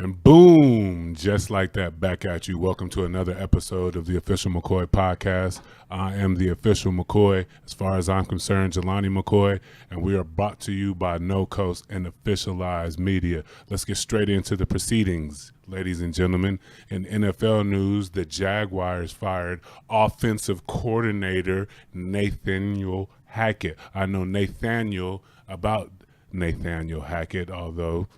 And boom, just like that, back at you. Welcome to another episode of the Official McCoy podcast. I am the official McCoy, as far as I'm concerned, Jelani McCoy, and we are brought to you by No Coast and Officialized Media. Let's get straight into the proceedings, ladies and gentlemen. In NFL news, the Jaguars fired offensive coordinator Nathaniel Hackett. I know Nathaniel Hackett, although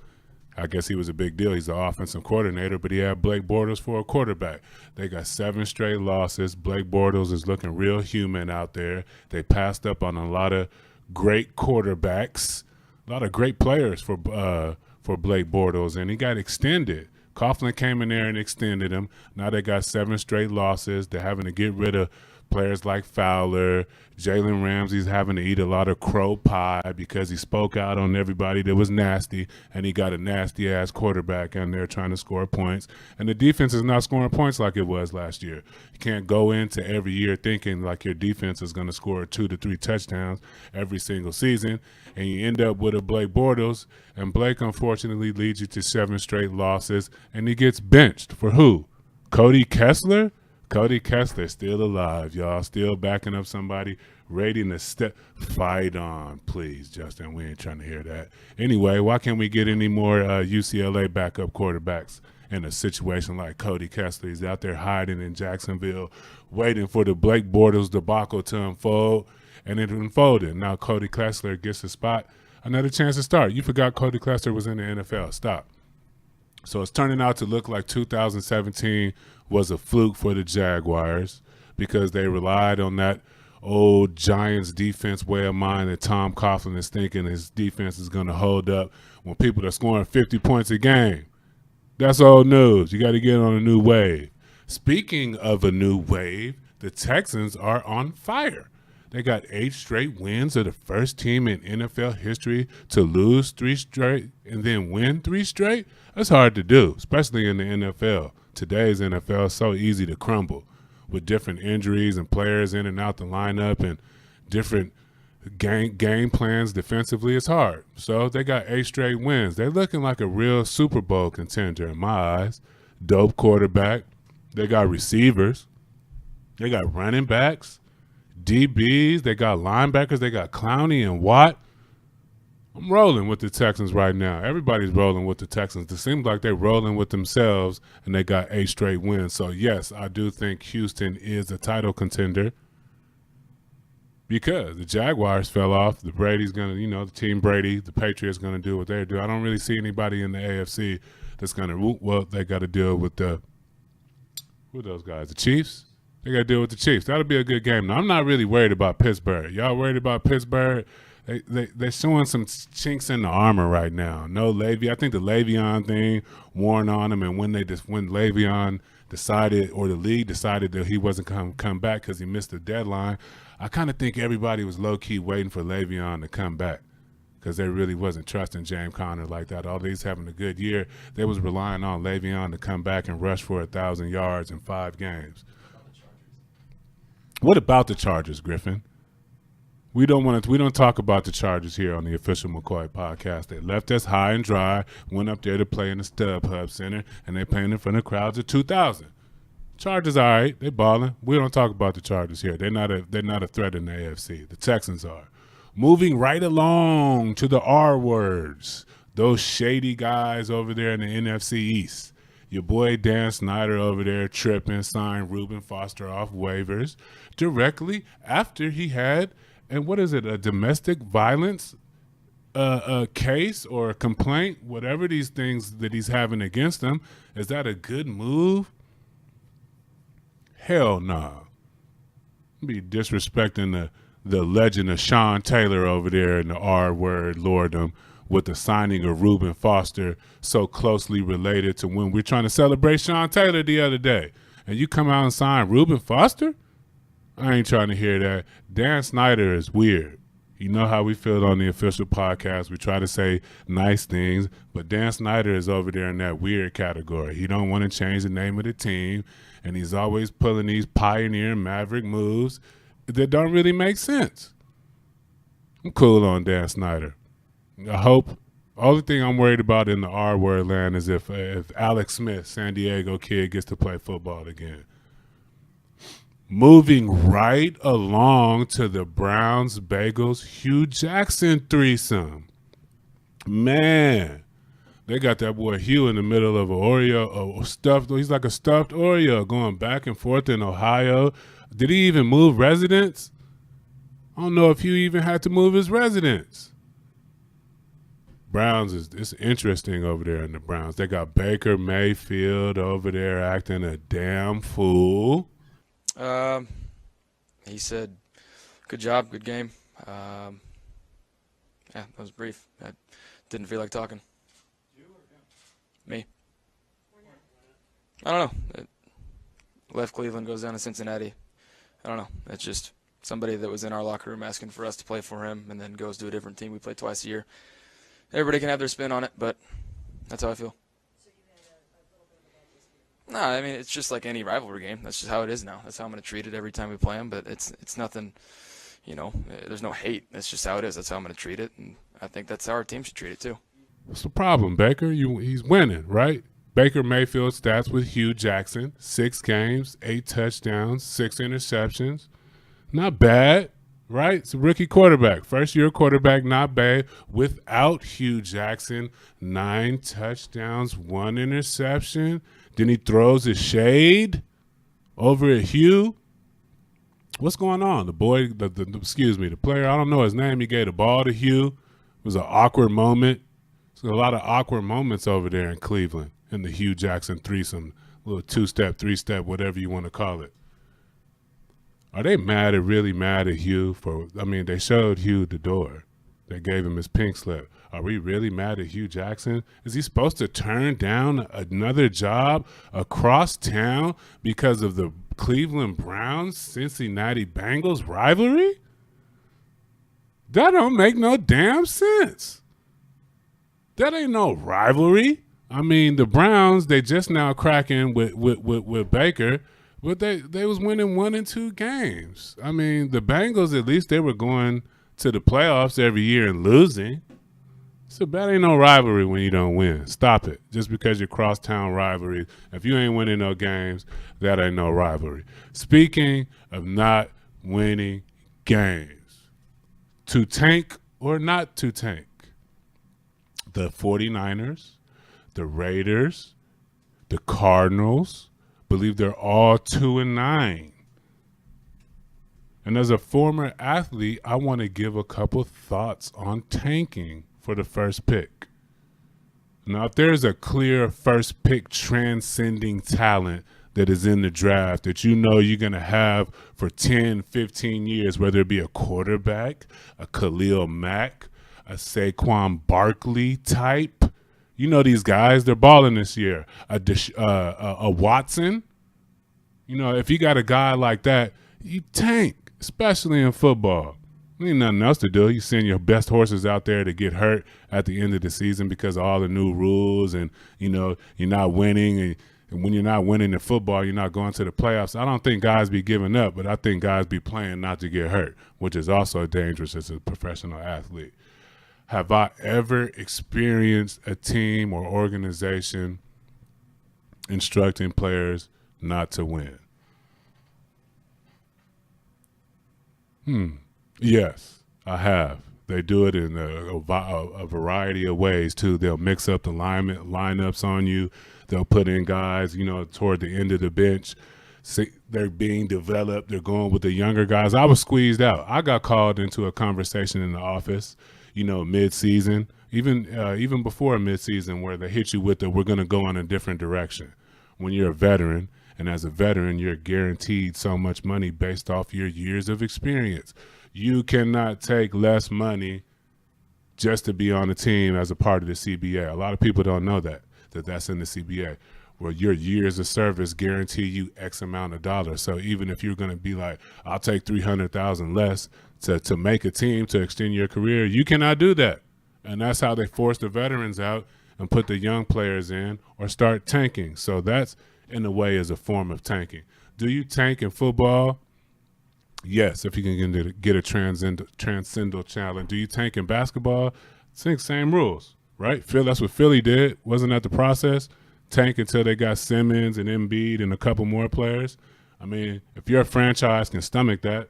I guess he was a big deal. He's the offensive coordinator, but he had Blake Bortles for a quarterback. They got 7 straight losses. Blake Bortles is looking real human out there. They passed up on a lot of great quarterbacks, a lot of great players for Blake Bortles, and he got extended. Coughlin came in there and extended him. Now they got 7 straight losses. They're having to get rid of players like Fowler. Jalen Ramsey's having to eat a lot of crow pie because he spoke out on everybody that was nasty, and he got a nasty-ass quarterback in there trying to score points. And the defense is not scoring points like it was last year. You can't go into every year thinking like your defense is going to score 2 to 3 touchdowns every single season, and you end up with a Blake Bortles, and Blake unfortunately leads you to 7 straight losses, and he gets benched. For who? Cody Kessler? Cody Kessler still alive, y'all. Still backing up somebody, ready to step. Fight on, please, Justin. We ain't trying to hear that. Anyway, why can't we get any more UCLA backup quarterbacks in a situation like Cody Kessler? He's out there hiding in Jacksonville, waiting for the Blake Bortles debacle to unfold, and it unfolded. Now Cody Kessler gets a spot, another chance to start. You forgot Cody Kessler was in the NFL. Stop. So it's turning out to look like 2017 was a fluke for the Jaguars because they relied on that old Giants defense way of mind that Tom Coughlin is thinking his defense is going to hold up when people are scoring 50 points a game. That's old news. You got to get on a new wave. Speaking of a new wave, the Texans are on fire. They got 8 straight wins. They're the first team in NFL history to lose 3 straight and then win 3 straight. That's hard to do, especially in the NFL. Today's NFL is so easy to crumble with different injuries and players in and out the lineup and different game plans defensively. It's hard. So they got 8 straight wins. They're looking like a real Super Bowl contender in my eyes. Dope quarterback. They got receivers. They got running backs, DBs. They got linebackers. They got Clowney and Watt. I'm rolling with the Texans right now. Everybody's rolling with the Texans. It seems like they're rolling with themselves, and they got 8 straight wins. So, yes, I do think Houston is a title contender because the Jaguars fell off. The Brady's going to, the team Brady, the Patriots going to do what they do. I don't really see anybody in the AFC that's going to, well, they got to deal with who are those guys, the Chiefs? They got to deal with the Chiefs. That'll be a good game. Now, I'm not really worried about Pittsburgh. Y'all worried about Pittsburgh? They're showing some chinks in the armor right now. No Le'Veon. I think the Le'Veon thing worn on them, and when Le'Veon decided, or the league decided that he wasn't going to come back because he missed the deadline, I kind of think everybody was low-key waiting for Le'Veon to come back because they really wasn't trusting James Conner like that. Although he's having a good year, they was relying on Le'Veon to come back and rush for 1,000 yards in 5 games. What about the Chargers, Griffin? We don't talk about the Chargers here on the Official McCoy podcast. They left us high and dry, went up there to play in the StubHub Center, and they playing in front of crowds of 2,000. Chargers all right, they balling. We don't talk about the Chargers here. They're not a threat in the AFC. The Texans are. Moving right along to the R words, those shady guys over there in the NFC East. Your boy Dan Snyder over there tripping, signed Reuben Foster off waivers directly after he had, and what is it, a domestic violence a case or a complaint, whatever these things that he's having against him. Is that a good move? Hell no. Nah. Be disrespecting the legend of Sean Taylor over there in the R-word lordom with the signing of Reuben Foster so closely related to when we're trying to celebrate Sean Taylor the other day. And you come out and sign Reuben Foster? I ain't trying to hear that. Dan Snyder is weird. You know how we feel on the official podcast. We try to say nice things, but Dan Snyder is over there in that weird category. He don't want to change the name of the team, and he's always pulling these pioneer maverick moves that don't really make sense. I'm cool on Dan Snyder. I hope Only thing I'm worried about in the R word land is if Alex Smith, San Diego kid, gets to play football again. Moving right along to the Browns Bagels Hugh Jackson threesome. Man, they got that boy Hugh in the middle of an Oreo, he's like a stuffed Oreo going back and forth in Ohio. Did he even move residence? I don't know if Hugh even had to move his residence. Browns it's interesting over there in the Browns. They got Baker Mayfield over there acting a damn fool. He said, "Good job, good game." Yeah, that was brief. I didn't feel like talking. You or him? Me. I don't know. Left Cleveland, goes down to Cincinnati. I don't know. It's just somebody that was in our locker room asking for us to play for him and then goes to a different team. We play twice a year. Everybody can have their spin on it, but that's how I feel. No, I mean, it's just like any rivalry game. That's just how it is now. That's how I'm going to treat it every time we play them, but it's nothing, there's no hate. That's just how it is. That's how I'm going to treat it, and I think that's how our team should treat it too. What's the problem, Baker? He's winning, right? Baker Mayfield stats with Hugh Jackson, 6 games, 8 touchdowns, 6 interceptions. Not bad, right? It's a rookie quarterback. First-year quarterback, not bad. Without Hugh Jackson, 9 touchdowns, 1 interception. Then he throws his shade over at Hugh. What's going on? The boy, the player, I don't know his name, he gave the ball to Hugh. It was an awkward moment. There's a lot of awkward moments over there in Cleveland in the Hugh Jackson threesome, little 2-step, 3-step, whatever you want to call it. Are they really mad at Hugh they showed Hugh the door. They gave him his pink slip. Are we really mad at Hugh Jackson? Is he supposed to turn down another job across town because of the Cleveland Browns, Cincinnati Bengals rivalry? That don't make no damn sense. That ain't no rivalry. I mean, the Browns, they just now cracking with Baker, but they was winning 1 and 2 games. I mean, the Bengals, at least they were going to the playoffs every year and losing. So that ain't no rivalry when you don't win. Stop it. Just because you're crosstown rivalry, if you ain't winning no games, that ain't no rivalry. Speaking of not winning games, to tank or not to tank, the 49ers, the Raiders, the Cardinals, believe they're all 2-9. And as a former athlete, I want to give a couple thoughts on tanking for the first pick. Now, if there's a clear first pick transcending talent that is in the draft that you know you're going to have for 10, 15 years, whether it be a quarterback, a Khalil Mack, a Saquon Barkley type, you know these guys, they're balling this year. A Watson, if you got a guy like that, you tank, especially in football. Ain't nothing else to do. You send your best horses out there to get hurt at the end of the season because of all the new rules and, you're not winning. And when you're not winning in football, you're not going to the playoffs. I don't think guys be giving up, but I think guys be playing not to get hurt, which is also dangerous as a professional athlete. Have I ever experienced a team or organization instructing players not to win? Yes, I have. They do it in a variety of ways, too. They'll mix up the lineups on you. They'll put in guys, toward the end of the bench. See, they're being developed. They're going with the younger guys. I was squeezed out. I got called into a conversation in the office, mid-season, even before mid-season, where they hit you with we're going to go in a different direction. When you're a veteran, and as a veteran, you're guaranteed so much money based off your years of experience. You cannot take less money just to be on the team as a part of the CBA. A lot of people don't know that's in the CBA, where your years of service guarantee you X amount of dollars. So even if you're going to be like, I'll take $300,000 less to make a team to extend your career, you cannot do that. And that's how they force the veterans out and put the young players in or start tanking. So that's, in a way, is a form of tanking. Do you tank in football? Yes, if you can get a transcendental challenge. Do you tank in basketball? Same rules, right? Phil, that's what Philly did. Wasn't that the process? Tank until they got Simmons and Embiid and a couple more players. I mean, if your franchise can stomach that,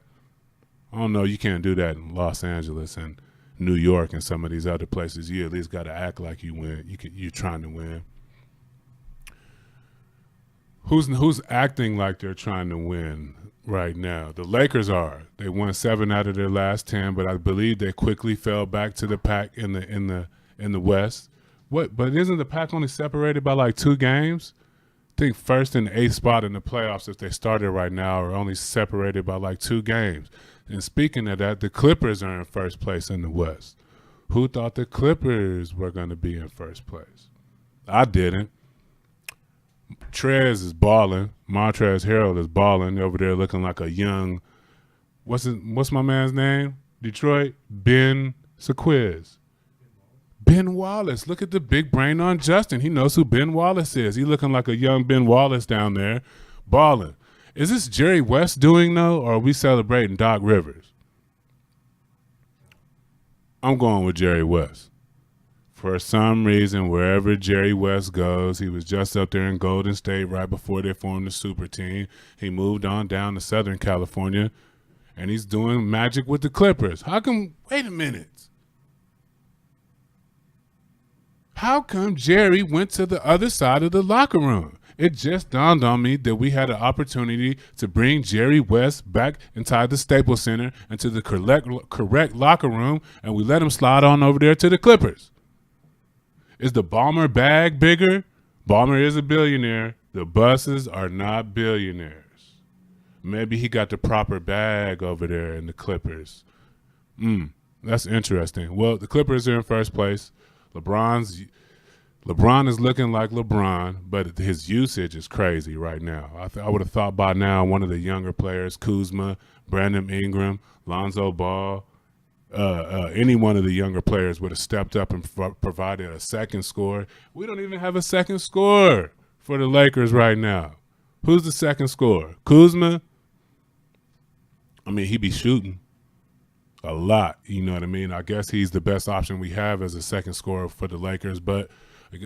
I don't know, you can't do that in Los Angeles and New York and some of these other places. You at least got to act like you win. You're trying to win. Who's acting like they're trying to win right now? The Lakers are. They won 7 out of their last 10, but I believe they quickly fell back to the pack in the West. What? But isn't the pack only separated by like 2 games? I think first and 8th spot in the playoffs, if they started right now, are only separated by like 2 games. And speaking of that, the Clippers are in first place in the West. Who thought the Clippers were going to be in first place? I didn't. Trez is balling. Montrezl Harrell is balling over there, looking like a young. What's my man's name? Detroit. Ben Sequiz. Ben Wallace. Look at the big brain on Justin. He knows who Ben Wallace is. He looking like a young Ben Wallace down there, balling. Is this Jerry West doing though, or are we celebrating Doc Rivers? I'm going with Jerry West. For some reason, wherever Jerry West goes, he was just up there in Golden State right before they formed the super team. He moved on down to Southern California, and he's doing magic with the Clippers. How come, wait a minute. How come Jerry went to the other side of the locker room? It just dawned on me that we had an opportunity to bring Jerry West back inside the Staples Center into the correct locker room, and we let him slide on over there to the Clippers. Is the Ballmer bag bigger? Ballmer is a billionaire. The Busses are not billionaires. Maybe he got the proper bag over there in the Clippers. That's interesting. Well, the Clippers are in first place. LeBron is looking like LeBron, but his usage is crazy right now. I would have thought by now one of the younger players, Kuzma, Brandon Ingram, Lonzo Ball, any one of the younger players would have stepped up and provided a second score. We don't even have a second scorer for the Lakers right now. Who's the second scorer? Kuzma? I mean, he be shooting a lot, you know what I mean? I guess he's the best option we have as a second scorer for the Lakers, but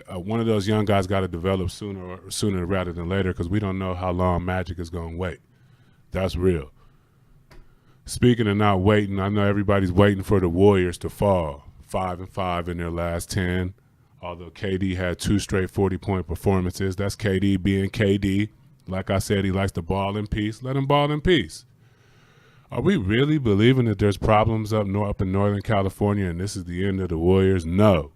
one of those young guys got to develop sooner rather than later because we don't know how long Magic is going to wait. That's real. Speaking of not waiting, I know everybody's waiting for the Warriors to fall 5-5 in their last 10, although KD had 2 straight 40-point performances. That's KD being KD. Like I said, he likes to ball in peace. Let him ball in peace. Are we really believing that there's problems up in Northern California and this is the end of the Warriors? No.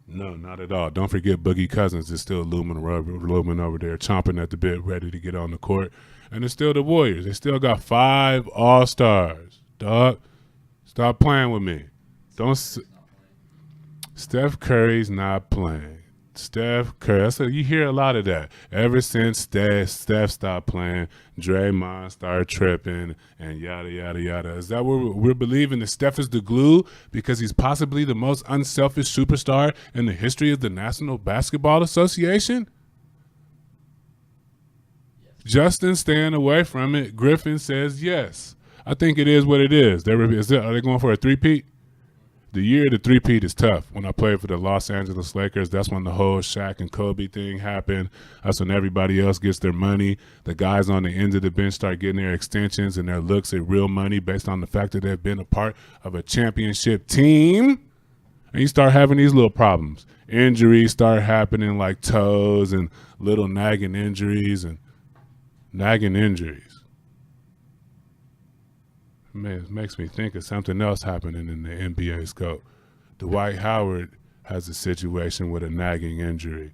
No, not at all. Don't forget Boogie Cousins is still looming over there, chomping at the bit, ready to get on the court. And it's still the Warriors. They still got 5 All-Stars. Dog, stop playing with me. Steph Curry's not playing. Steph Curry. You hear a lot of that. Ever since Steph stopped playing, Draymond started tripping, and yada, yada, yada. Is that what we're believing, that Steph is the glue because he's possibly the most unselfish superstar in the history of the National Basketball Association? Yes. Justin staying away from it. Griffin says yes. I think it is what it is. Are they going for a three-peat? The year of the three-peat is tough. When I played for the Los Angeles Lakers, that's when the whole Shaq and Kobe thing happened. That's when everybody else gets their money. The guys on the end of the bench start getting their extensions and their looks at real money based on the fact that they've been a part of a championship team. And you start having these little problems. Injuries start happening like toes and little nagging injuries. Man, it makes me think of something else happening in the NBA scope. Dwight Howard has a situation with a nagging injury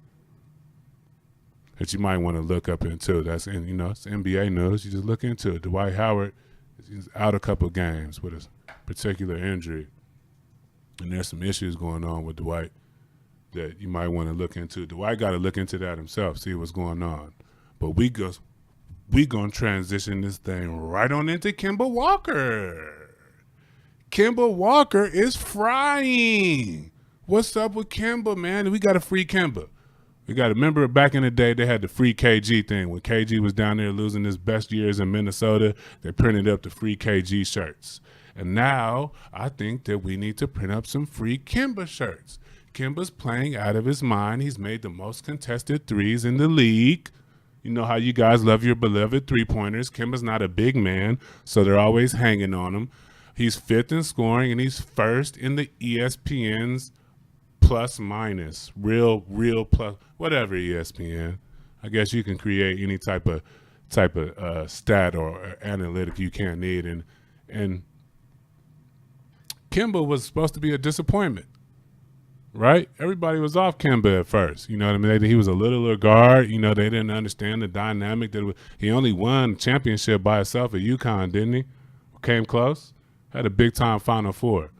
that you might want to look up into. It's NBA news. You just look into it. Dwight Howard is out a couple games with a particular injury, and there's some issues going on with Dwight that you might want to look into. Dwight got to look into that himself, see what's going on. But we gonna transition this thing right on into Kemba Walker. Kemba Walker is frying. What's up with Kemba, man? We got to free Kemba. We got to remember back in the day they had the free KG thing. When KG was down there losing his best years in Minnesota, they printed up the free KG shirts. And now I think that we need to print up some free Kemba shirts. Kemba's playing out of his mind. He's made the most contested threes in the league. You know how you guys love your beloved three-pointers. Kemba's not a big man, so they're always hanging on him. He's 5th in scoring, and he's 1st in the ESPN's plus-minus, real plus, whatever ESPN. I guess you can create any type of stat or analytic you can't need, and Kemba was supposed to be a disappointment, right? Everybody was off Kemba at first. You know what I mean? He was a littler guard. You know, they didn't understand the dynamic. He only won championship by himself at UConn, didn't he? Came close. Had a big-time Final Four.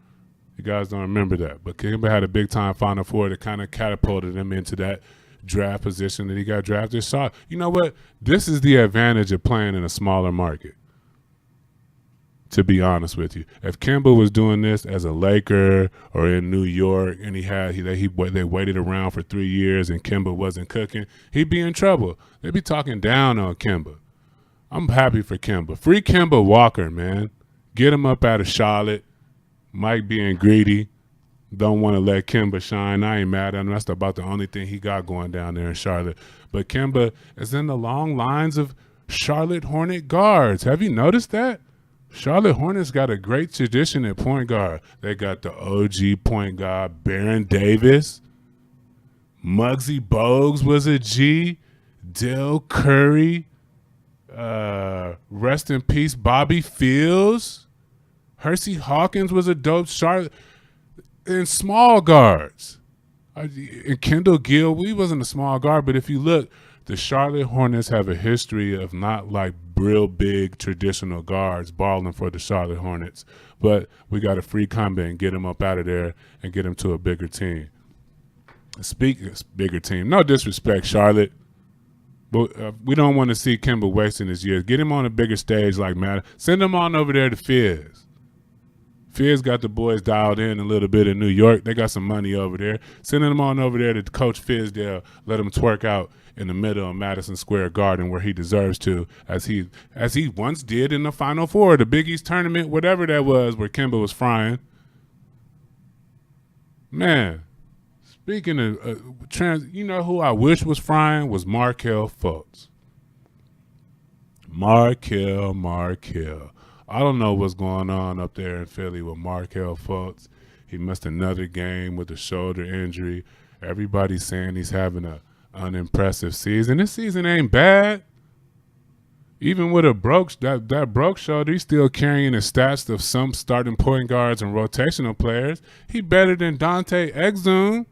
You guys don't remember that. But Kemba had a big-time Final Four that kind of catapulted him into that draft position that he got drafted. So, you know what? This is the advantage of playing in a smaller market, to be honest with you. If Kemba was doing this as a Laker or in New York and they waited around for 3 years and Kemba wasn't cooking, he'd be in trouble. They'd be talking down on Kemba. I'm happy for Kemba. Free Kemba Walker, man. Get him up out of Charlotte. Mike being greedy. Don't want to let Kemba shine. I ain't mad at him. That's about the only thing he got going down there in Charlotte. But Kemba is in the long lines of Charlotte Hornet guards. Have you noticed that? Charlotte Hornets got a great tradition at point guard. They got the OG point guard, Baron Davis. Muggsy Bogues was a G. Dell Curry. Rest in peace, Bobby Fields. Hersey Hawkins was a dope Charlotte. And small guards. And Kendall Gill, he wasn't a small guard, but if you look, the Charlotte Hornets have a history of not like real big traditional guards balling for the Charlotte Hornets. But we got a free Kemba and get him up out of there and get him to a bigger team. Speaking of bigger team, no disrespect, Charlotte, but we don't want to see Kemba wasting his years. Get him on a bigger stage like Matt. Send him on over there to Fizz. Fizz got the boys dialed in a little bit in New York. They got some money over there. Sending them on over there to Coach Fizdale, let him twerk out in the middle of Madison Square Garden where he deserves to, as he once did in the Final Four, the Big East tournament, whatever that was, where Kemba was frying. Man, speaking of you know who I wish was frying was Markelle Fultz. Markelle. I don't know what's going on up there in Philly with Markelle Fultz. He missed another game with a shoulder injury. Everybody's saying he's having an unimpressive season. This season ain't bad. Even with a broke shoulder, he's still carrying the stats of some starting point guards and rotational players. He better than Dante Exum.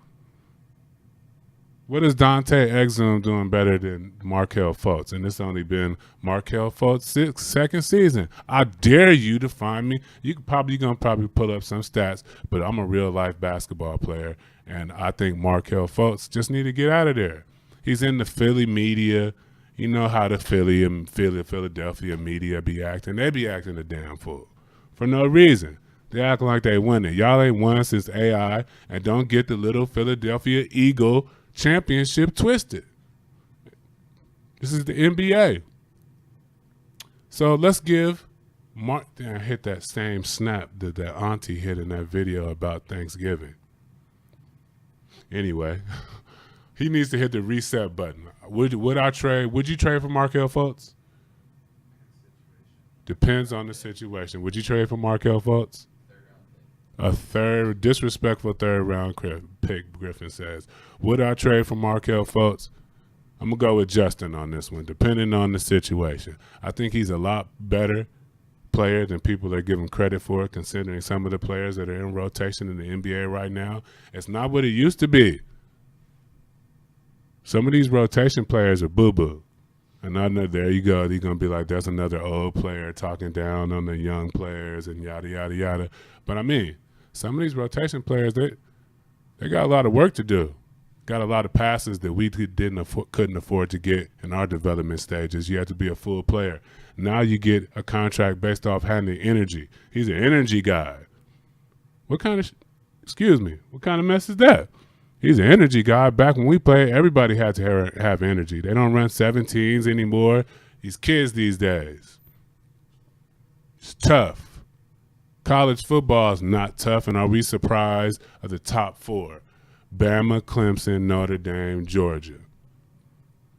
What is Dante Exum doing better than Markelle Fultz? And it's only been Markelle Fultz' second season. I dare you to find me. You're gonna pull up some stats, but I'm a real life basketball player, and I think Markelle Fultz just need to get out of there. He's in the Philly media. You know how the Philadelphia media be acting. They be acting a damn fool for no reason. They acting like they winning. Y'all ain't won since AI, and don't get the little Philadelphia Eagle championship twisted. This is the NBA. So let's give Mark hit that same snap that auntie hit in that video about Thanksgiving. Anyway, he needs to hit the reset button. Would you trade for Markelle Fultz? Depends on the situation. Would you trade for Markelle Fultz? A disrespectful third round pick, Griffin says. Would I trade for Markelle Fultz? I'm going to go with Justin on this one, depending on the situation. I think he's a lot better player than people are giving credit for, considering some of the players that are in rotation in the NBA right now. It's not what it used to be. Some of these rotation players are boo-boo. And I know, there you go. They're going to be like, that's another old player talking down on the young players and yada, yada, yada. But, I mean, some of these rotation players, they got a lot of work to do. Got a lot of passes that we couldn't afford to get in our development stages. You have to be a full player. Now you get a contract based off having the energy. He's an energy guy. What kind of mess is that? He's an energy guy. Back when we played, everybody had to have energy. They don't run 17s anymore. These kids these days. It's tough. College football is not tough, and are we surprised of the top four? Bama, Clemson, Notre Dame, Georgia.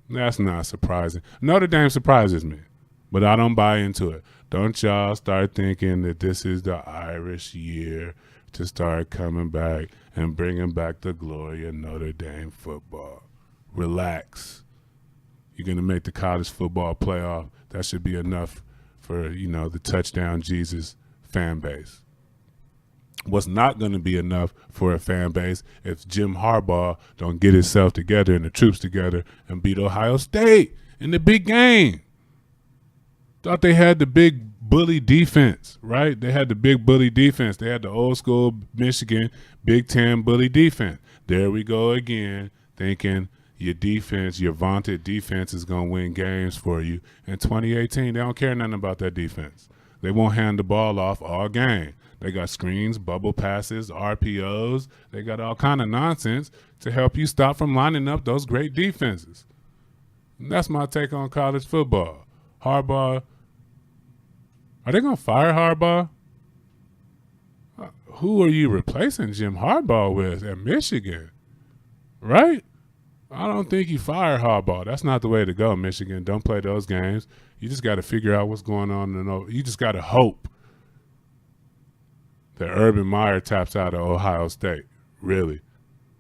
That's not surprising. Notre Dame surprises me, but I don't buy into it. Don't y'all start thinking that this is the Irish year to start coming back and bringing back the glory of Notre Dame football. Relax. You're going to make the college football playoff. That should be enough for, the touchdown Jesus fan base. What's not going to be enough for a fan base if Jim Harbaugh don't get himself together and the troops together and beat Ohio State in the big game. Thought they had the big bully defense, right? They had the big bully defense. They had the old school Michigan Big Ten bully defense. There we go again, thinking your defense, your vaunted defense is going to win games for you. In 2018, they don't care nothing about that defense. They won't hand the ball off all game. They got screens, bubble passes, RPOs. They got all kind of nonsense to help you stop from lining up those great defenses. And that's my take on college football. Harbaugh, are they going to fire Harbaugh? Who are you replacing Jim Harbaugh with at Michigan? Right? I don't think you fire Harbaugh. That's not the way to go, Michigan. Don't play those games. You just got to figure out what's going on. You just got to hope that Urban Meyer taps out of Ohio State, really.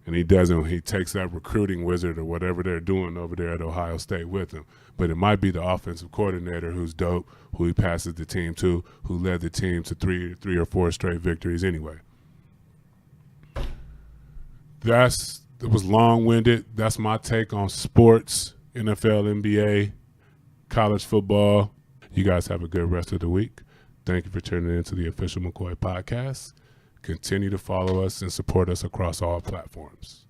And he doesn't. He takes that recruiting wizard or whatever they're doing over there at Ohio State with him. But it might be the offensive coordinator who's dope, who he passes the team to, who led the team to three or four straight victories anyway. It was long-winded. That's my take on sports, NFL, NBA, college football. You guys have a good rest of the week. Thank you for tuning in to the official McCoy podcast. Continue to follow us and support us across all platforms.